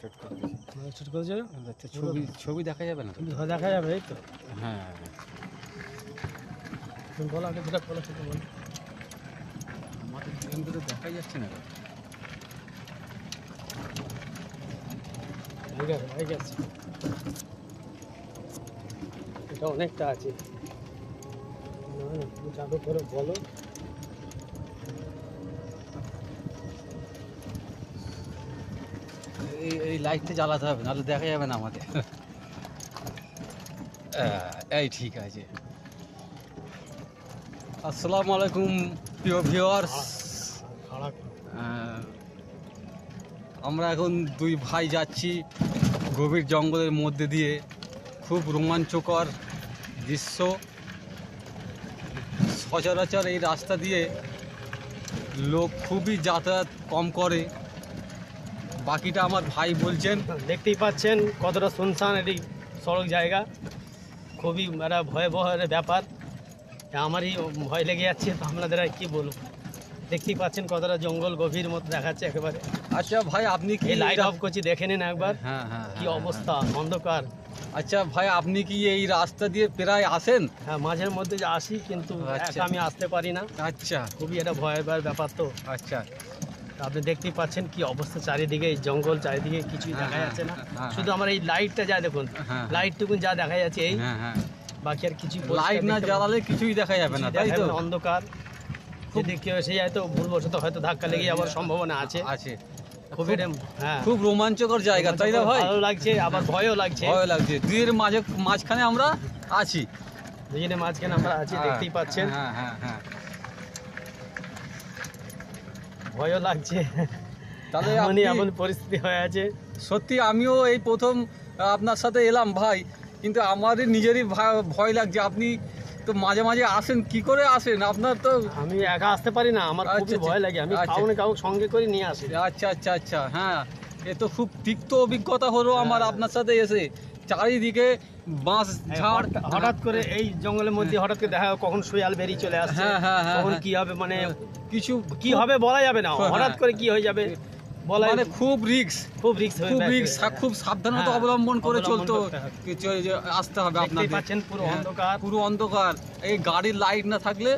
Restrict করে দিয়েছে। Restrict করেছে, আচ্ছা, ছবি দেখা যাবে না তো? দেখা যাবে এই তো। হ্যাঁ, তুমি বলো আগে যেটা বলো সেটা বলো। আমাদের এখান থেকে দেখাই যাচ্ছে না তো। ঠিক আছে, ঠিক আছে, এটা অনেকটা আছে। না না, তুমি চালু করে বলো। এই লাইটটা জ্বালাতে হবে, নাহলে দেখা যাবে না আমাদের। এই ঠিক আছে। আসসালামু আলাইকুম প্রিয় ভিউয়ার্স। আমরা এখন দুই ভাই যাচ্ছি গভীর জঙ্গলের মধ্যে দিয়ে। খুব রোমাঞ্চকর দৃশ্য। সচরাচর এই রাস্তা দিয়ে লোক খুবই যাতায়াত কম করে। বাকিটা আমার ভাই বলছেন। দেখতেই পাচ্ছেন কতটা শুনশান এটি সড়ক জায়গা, খুবই একটা ভয়াবহ একটা ব্যাপার। আমারই ভয় লেগে যাচ্ছে, তো আপনাদের আর কি বলবো। দেখতেই পাচ্ছেন কতটা জঙ্গল গভীর মতো দেখাচ্ছে একেবারে। আচ্ছা ভাই, আপনি কি এই লাইট অফ করছি, দেখে নিন একবার। হ্যাঁ হ্যাঁ, কি অবস্থা, অন্ধকার। আচ্ছা ভাই, আপনি কি এই রাস্তা দিয়ে প্রায় আসেন? হ্যাঁ, মাঝের মধ্যে যে আসি, কিন্তু আচ্ছা। একা আমি আসতে পারি না। আচ্ছা খুবই একটা ভয়াবহ ব্যাপার। তো আচ্ছা, আপনি দেখতেই পাচ্ছেন কি অবস্থা, চারিদিকে এই জঙ্গল, চারিদিকে কিছুই দেখা হ্যাঁ, যাচ্ছে না। হ্যাঁ, শুধু আমার এই লাইটটা যা দেখুন, হ্যাঁ। লাইটটুকুন যা দেখা যাচ্ছে এই, হ্যাঁ হ্যাঁ, বাকি আর কিছু লাইট না জ্বালালে কিছুই দেখা যাবে না, তাই তো? অন্ধকার। যদি কেউ এসে যায় তো ভুলবশত হয়তো ধাক্কা লেগে যাওয়ার সম্ভাবনা আছে। আছে। খুবই হ্যাঁ, খুব রোমাঞ্চকর জায়গা, তাই না ভাই? ভালো লাগছে, আবার ভয়ও লাগছে। ভয় লাগছে। দুইয়ের মাঝখানে আমরা আছি। দুজনে মাঝখানে আমরা আছি, দেখতেই পাচ্ছেন। হ্যাঁ হ্যাঁ হ্যাঁ। ভয়ও লাগছে, তাহলে এমন পরিস্থিতি হয়ে আছে। সত্যি আমিও এই প্রথম আপনার সাথে এলাম ভাই, কিন্তু আমাদের নিজেরই ভয় লাগছে। আপনি তো মাঝে মাঝে আসেন, কি করে আসেন? আপনার তো আমি একা আসতে পারি না, আমার খুবই আচ্ছা, ভয় লাগে। আমি আচ্ছা। কাউকে সঙ্গে করে নিয়ে আসি। আচ্ছা আচ্ছা আচ্ছা, হ্যাঁ। এ তো খুব তিক্ত অভিজ্ঞতা হলো আমার আপনার সাথে এসে। চারিদিকে বাঁশ ঝাড়, হঠাৎ করে এই জঙ্গলের মধ্যে হঠাৎ করে দেখা, কখন শিয়াল বেরিয়ে চলে আসছে, হ্যাঁ হ্যাঁ হ্যাঁ, কখন কি হবে, মানে কিছু কি হবে বলা যাবে না। হ্যাঁ। হঠাৎ করে কি হয়ে যাবে বলা, মানে খুব রিস্ক, খুব রিস্ক, খুব সাবধানতা হ্যাঁ, অবলম্বন করে চলতে করতে হবে। আসতে হবে আপনাদের। দেখতেই পাচ্ছেন পুরো হ্যাঁ, অন্ধকার। পুরো অন্ধকার। এই গাড়ির লাইট না থাকলে